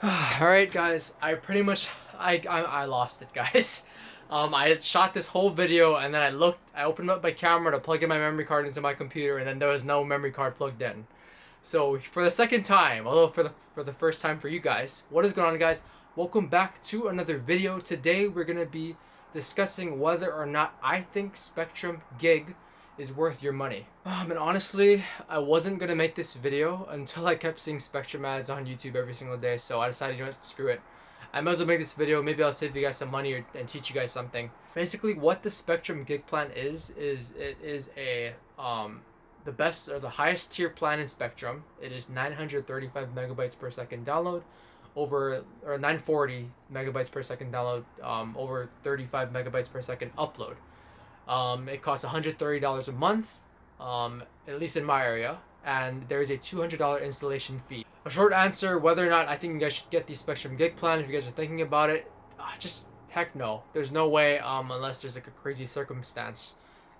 Alright guys, I lost it, guys. I shot this whole video and then I opened up my camera to plug in my memory card into my computer, and then there was no memory card plugged in. So for the second time, although for the first time for you guys, what is going on, guys? Welcome back to another video. Today we're gonna be discussing whether or not I think Spectrum Gig is worth your money. And honestly, I wasn't gonna make this video until I kept seeing Spectrum ads on YouTube every single day, so I decided, you know what, screw it. I might as well make this video. Maybe I'll save you guys some money and teach you guys something. Basically, what the Spectrum Gig plan is it is the best or the highest tier plan in Spectrum. It is 935 megabytes per second download, over or 940 megabytes per second download, over 35 megabytes per second upload. It costs $130 a month, at least in my area, and there is a $200 installation fee. A short answer, whether or not I think you guys should get the Spectrum Gig plan, if you guys are thinking about it, just heck no. There's no way, unless there's like a crazy circumstance,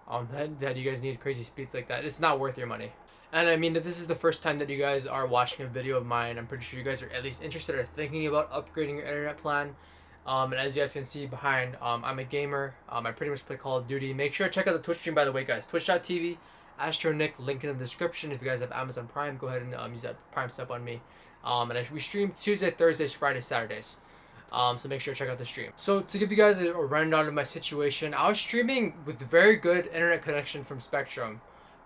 that you guys need crazy speeds like that. It's not worth your money. And I mean, if this is the first time that you guys are watching a video of mine, I'm pretty sure you guys are at least interested or thinking about upgrading your internet plan. And as you guys can see behind, I'm a gamer. I pretty much play Call of Duty. Make sure to check out the Twitch stream, by the way, guys. Twitch.tv, AstroNick, link in the description. If you guys have Amazon Prime, go ahead and use that Prime sub on me. We stream Tuesday, Thursdays, Fridays, Saturdays. So make sure to check out the stream. So to give you guys a rundown of my situation, I was streaming with very good internet connection from Spectrum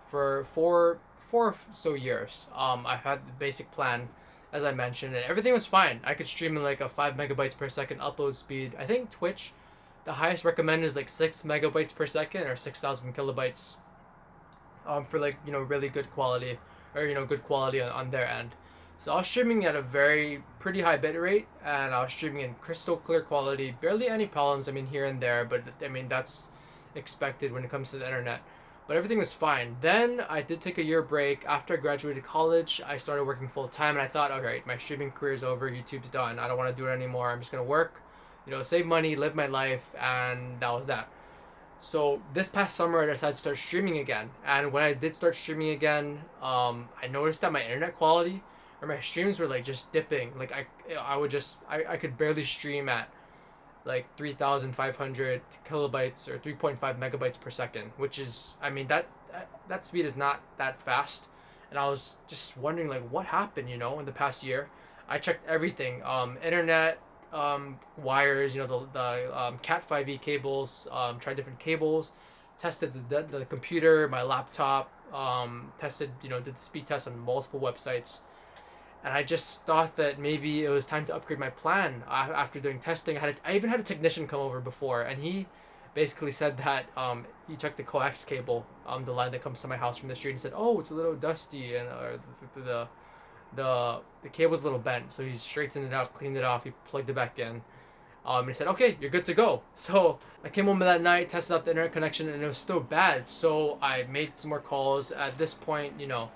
for four or so years. I've had the basic plan, as I mentioned, and everything was fine. I could stream in like a 5 megabytes per second upload speed. I think Twitch, the highest recommended is like 6 megabytes per second or 6,000 kilobytes, for like, you know, really good quality, or, you know, good quality on their end. So I was streaming at a pretty high bit rate, and I was streaming in crystal clear quality, barely any problems. I mean, here and there, but I mean, that's expected when it comes to the internet. But everything was fine. Then I did take a year break. After I graduated college, I started working full time, and I thought, alright, my streaming career is over, YouTube's done, I don't want to do it anymore, I'm just gonna work, you know, save money, live my life, and that was that. So this past summer, I decided to start streaming again, and when I did start streaming again, I noticed that my internet quality, or my streams were like just dipping. Like I could barely stream at like 3,500 kilobytes or 3.5 megabytes per second, which is, I mean, that speed is not that fast. And I was just wondering, like, what happened, you know, in the past year. I checked everything, internet, wires, you know, the Cat 5e cables, tried different cables, tested the computer, my laptop, tested, you know, did the speed test on multiple websites. And I just thought that maybe it was time to upgrade my plan. After doing testing, I even had a technician come over before, and he basically said that he checked the coax cable, the line that comes to my house from the street, and said, "Oh, it's a little dusty, and the cable's a little bent." So he straightened it out, cleaned it off, he plugged it back in. And he said, "Okay, you're good to go." So I came home that night, tested out the internet connection, and it was still bad. So I made some more calls. At this point, you know,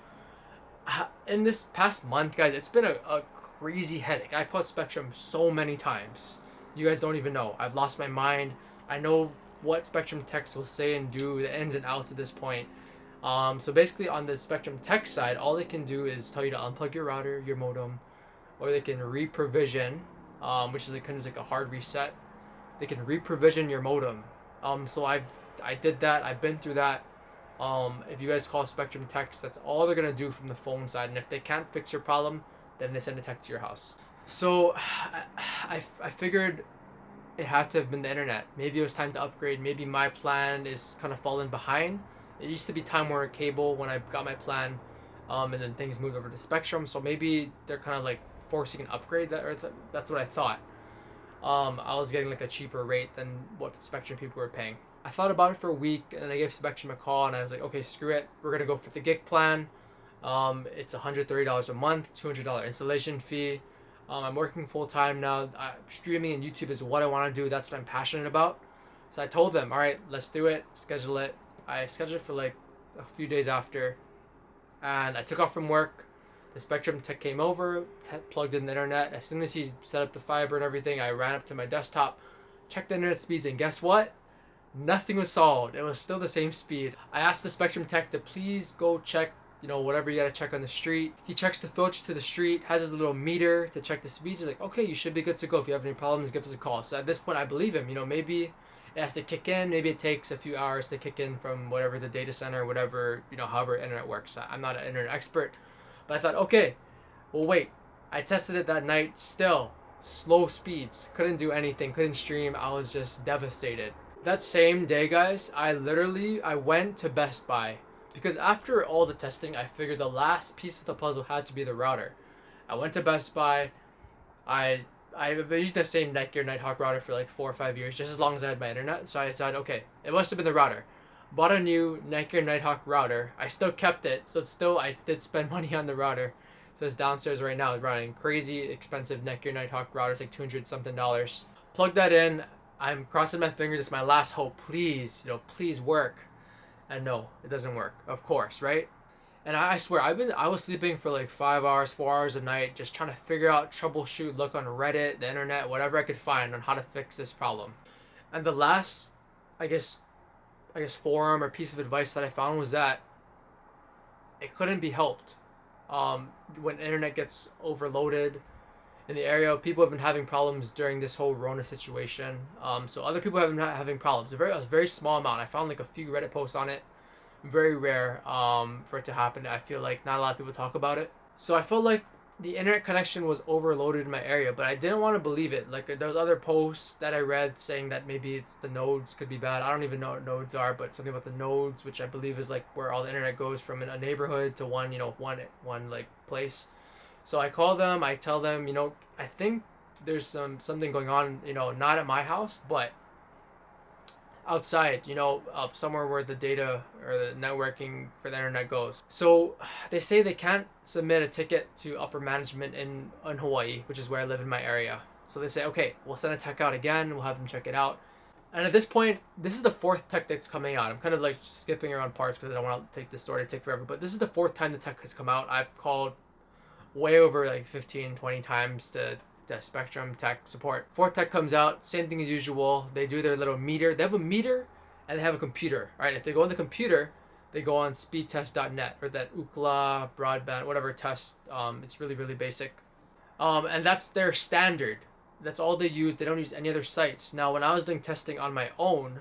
in this past month, guys, it's been a crazy headache. I've put Spectrum so many times. You guys don't even know. I've lost my mind. I know what Spectrum Techs will say and do, the ins and outs at this point. So basically, on the Spectrum Tech side, all they can do is tell you to unplug your router, your modem, or they can re-provision, which is like kind of like a hard reset. They can re-provision your modem. So I did that. I've been through that. If you guys call Spectrum Techs, that's all they're gonna do from the phone side, and if they can't fix your problem, then they send a tech to your house. So I figured it had to have been the internet. Maybe it was time to upgrade. Maybe my plan is kind of falling behind. It used to be Time Warner Cable when I got my plan, and then things moved over to Spectrum. So maybe they're kind of like forcing an upgrade. That's what I thought. I was getting like a cheaper rate than what Spectrum people were paying. I thought about it for a week, and then I gave Spectrum a call, and I was like, okay, screw it. We're gonna go for the gig plan. It's $130 a month, $200 installation fee. I'm working full time now. Streaming and YouTube is what I want to do. That's what I'm passionate about. So I told them, all right, let's do it. Schedule it. I scheduled it for like a few days after, and I took off from work. The Spectrum Tech came over, plugged in the internet. As soon as he set up the fiber and everything, I ran up to my desktop, checked the internet speeds, and guess what? Nothing was solved. It was still the same speed. I asked the Spectrum Tech to please go check you know, whatever you gotta check on the street. He checks the filters to the street, has his little meter to check the speeds. He's like, okay, you should be good to go. If you have any problems, give us a call. So at this point, I believe him. You know, maybe it has to kick in. Maybe it takes a few hours to kick in from whatever the data center, whatever, you know, however internet works. I'm not an internet expert, but I thought, okay, well, wait. I tested it that night. Still, slow speeds. Couldn't do anything. Couldn't stream. I was just devastated. That same day, guys, I went to Best Buy because after all the testing, I figured the last piece of the puzzle had to be the router. I went to Best Buy. I've been using the same Netgear Nighthawk router for like 4 or 5 years, just as long as I had my internet. So I decided, okay, it must have been the router. Bought a new Netgear Nighthawk router. I still kept it, so I did spend money on the router. So it's downstairs right now. It's running crazy expensive Netgear Nighthawk router. It's like $200 something. Plug that in. I'm crossing my fingers. It's my last hope. Please, please work. And no, it doesn't work. Of course, right? And I swear, I was sleeping for like 5 hours, 4 hours a night, just trying to figure out, troubleshoot, look on Reddit, the internet, whatever I could find on how to fix this problem. And the last, I guess forum or piece of advice that I found was that it couldn't be helped. When internet gets overloaded in the area, people have been having problems during this whole Rona situation. So other people have been having problems. It was a very small amount. I found like a few Reddit posts on it. Very rare for it to happen. I feel like not a lot of people talk about it. So I felt like the internet connection was overloaded in my area, but I didn't want to believe it. Like there was other posts that I read saying that maybe it's the nodes could be bad. I don't even know what nodes are, but something about the nodes, which I believe is like where all the internet goes from a neighborhood to one like place. So I call them, I tell them, I think there's something going on, not at my house, but outside, somewhere where the data or the networking for the internet goes. So they say they can't submit a ticket to upper management in Hawaii, which is where I live in my area. So they say, okay, we'll send a tech out again. We'll have them check it out. And at this point, this is the 4th tech that's coming out. I'm kind of like skipping around parts because I don't want to take this story to take forever. But this is the 4th time the tech has come out. I've called way over like 15, 20 times to Spectrum tech support. 4th tech comes out, same thing as usual. They do their little meter. They have a meter and they have a computer. All right, if they go on the computer, they go on speedtest.net or that Ookla broadband, whatever test. It's really, really basic. And that's their standard. That's all they use. They don't use any other sites. Now, when I was doing testing on my own,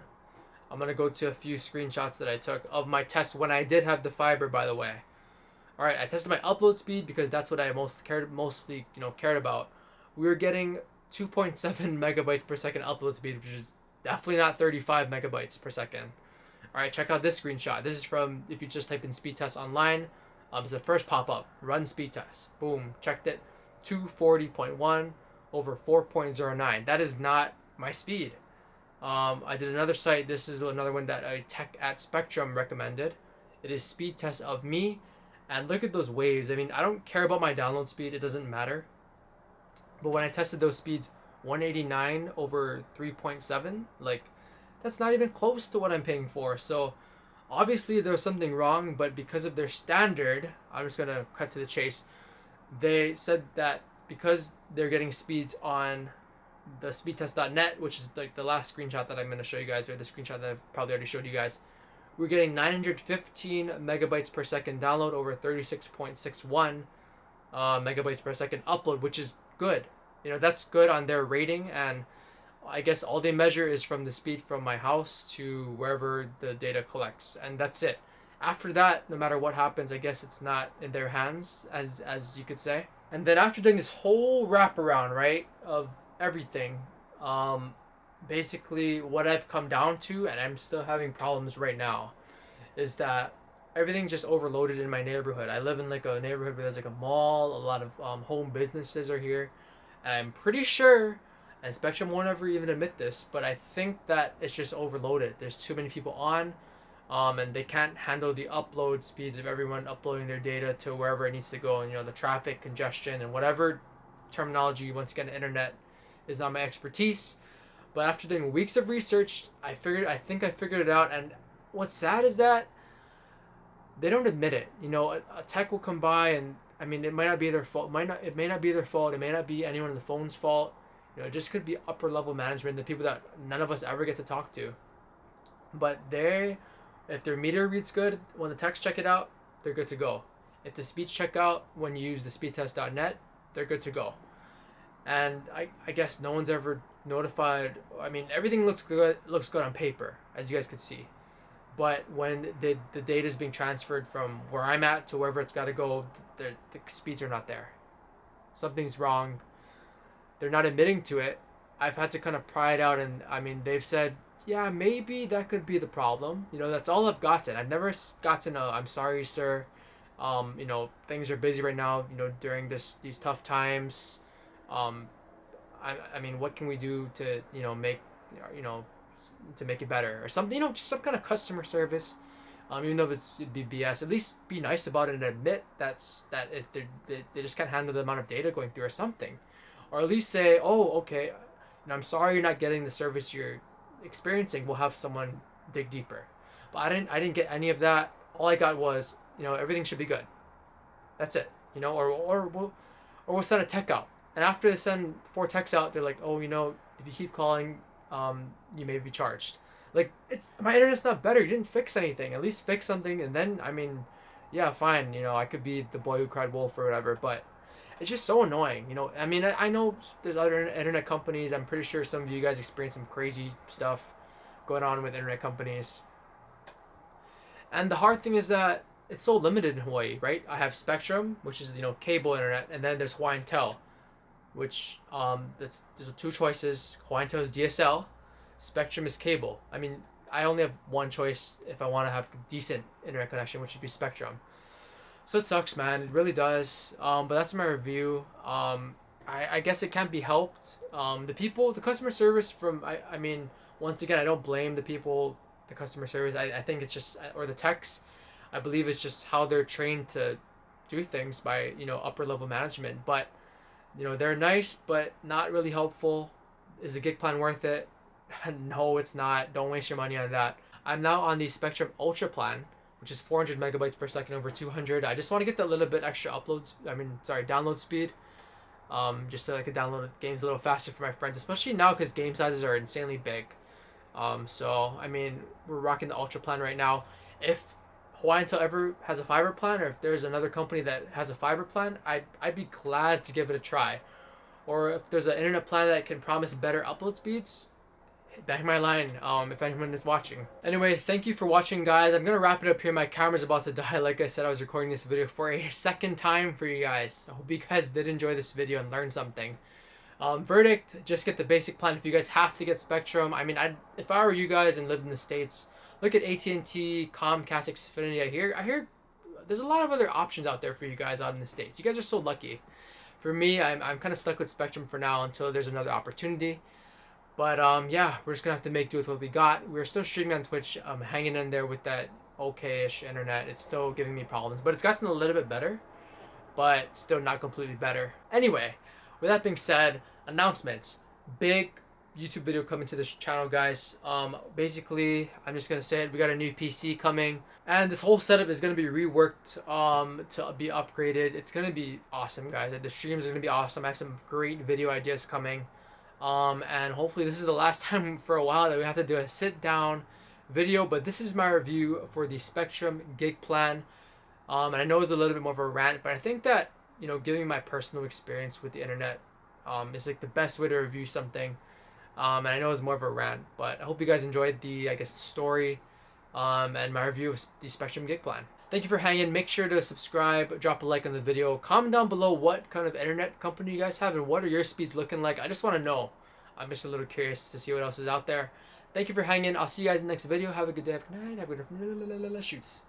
I'm going to go to a few screenshots that I took of my tests when I did have the fiber, by the way. All right, I tested my upload speed because that's what I mostly cared about. We were getting 2.7 megabytes per second upload speed, which is definitely not 35 megabytes per second. All right, check out this screenshot. This is from, if you just type in speed test online, it's the first pop-up, run speed test. Boom, checked it, 240.1 over 4.09. That is not my speed. I did another site. This is another one that a tech at Spectrum recommended. It is speed test of me, and look at those waves. I mean, I don't care about my download speed. It doesn't matter. But when I tested those speeds, 189 over 3.7, like, that's not even close to what I'm paying for. So obviously there's something wrong, but because of their standard, I'm just going to cut to the chase. They said that because they're getting speeds on the speedtest.net, which is like the last screenshot that I'm going to show you guys, or the screenshot that I've probably already showed you guys, we're getting 915 megabytes per second download over 36.61 megabytes per second upload, which is good. That's good on their rating, and I guess all they measure is from the speed from my house to wherever the data collects, and that's it. After that, no matter what happens, I guess it's not in their hands, as you could say. And then after doing this whole wraparound, right, of everything, basically what I've come down to, and I'm still having problems right now, is that everything's just overloaded in my neighborhood. I live in like a neighborhood where there's like a mall, a lot of home businesses are here, and I'm pretty sure, and Spectrum won't ever even admit this, but I think that it's just overloaded. There's too many people on, and they can't handle the upload speeds of everyone uploading their data to wherever it needs to go, and the traffic, congestion, and whatever terminology, once again, the internet is not my expertise. But after doing weeks of research, I think I figured it out, and what's sad is that they don't admit it. A tech will come by, and I mean, it might not be their fault. It may not be their fault. It may not be anyone on the phone's fault. It just could be upper level management, the people that none of us ever get to talk to. But if their meter reads good, when the techs check it out, they're good to go. If the speeds check out when you use the speedtest.net, they're good to go. And I guess no one's ever notified. I mean, everything looks good on paper, as you guys could see. But when the data is being transferred from where I'm at to wherever it's got to go, the speeds are not there. Something's wrong. They're not admitting to it. I've had to kind of pry it out, and I mean, they've said, yeah, maybe that could be the problem. You know, that's all I've gotten. I've never gotten a, I'm sorry, sir. You know, things are busy right now, you know, during these tough times. I mean, what can we do to, you know, make, you know, to make it better or something, you know, just some kind of customer service. Even though it'd be BS, at least be nice about it and admit that they just can't handle the amount of data going through or something. Or at least say, oh, okay, you know, I'm sorry you're not getting the service you're experiencing. We'll have someone dig deeper. But I didn't get any of that. All I got was, you know, everything should be good. That's it. You know, or we'll send a tech out. And after they send 4 techs out, they're like, oh, you know, if you keep calling, you may be charged. Like, it's my internet's not better. You didn't fix anything. At least fix something, and then, I mean, yeah, fine. You know, I could be the boy who cried wolf or whatever, but it's just so annoying. You know, I mean, I know there's other internet companies. I'm pretty sure some of you guys experience some crazy stuff going on with internet companies. And the hard thing is that it's so limited in Hawaii, right? I have Spectrum, which is, you know, cable internet, and then there's Hawaiian Tel, which there's 2 choices. Hawaiian Tel is DSL, Spectrum is cable. I mean, I only have one choice if I want to have decent internet connection, which would be Spectrum. So it sucks, man. It really does. But that's my review. I guess it can't be helped. The customer service I mean, once again, I don't blame the people, the customer service. I think it's just, or the techs, I believe it's just how they're trained to do things by, you know, upper level management. But, you know, they're nice, but not really helpful. Is the gig plan worth it? No, it's not. Don't waste your money on that. I'm now on the Spectrum Ultra plan, which is 400 megabytes per second over 200. I just want to get that little bit extra download speed. Just so I could download games a little faster for my friends, especially now because game sizes are insanely big. So, I mean, we're rocking the Ultra plan right now. If Hawaiian Tel ever has a fiber plan, or if there's another company that has a fiber plan, I'd be glad to give it a try. Or if there's an internet plan that can promise better upload speeds, back my line, if anyone is watching. Anyway, thank you for watching, guys. I'm gonna wrap it up here. My camera's about to die. Like I said, I was recording this video for a second time for you guys. I hope you guys did enjoy this video and learn something. Verdict, just get the basic plan. If you guys have to get Spectrum, I mean, if I were you guys and lived in the States, look at AT&T, Comcast, Xfinity. I hear there's a lot of other options out there for you guys out in the States. You guys are so lucky. For me, I'm kind of stuck with Spectrum for now until there's another opportunity. But yeah, we're just gonna have to make do with what we got. We're still streaming on Twitch, hanging in there with that okay-ish internet. It's still giving me problems, but it's gotten a little bit better, but still not completely better. Anyway, with that being said, announcements. Big YouTube video coming to this channel, guys. Basically, I'm just gonna say it. We got a new PC coming, and this whole setup is gonna be reworked to be upgraded. It's gonna be awesome, guys. The streams are gonna be awesome. I have some great video ideas coming. And hopefully this is the last time for a while that we have to do a sit-down video, but this is my review for the Spectrum gig plan. And I know it's a little bit more of a rant, but I think that, you know, giving my personal experience with the internet is like the best way to review something. And I know it's more of a rant, but I hope you guys enjoyed the, I guess, story and my review of the Spectrum gig plan. Thank you for hanging. Make sure to subscribe, drop a like on the video. Comment down below what kind of internet company you guys have and what are your speeds looking like. I just want to know. I'm just a little curious to see what else is out there. Thank you for hanging. I'll see you guys in the next video. Have a good day. Have a good night. Have a good shoots.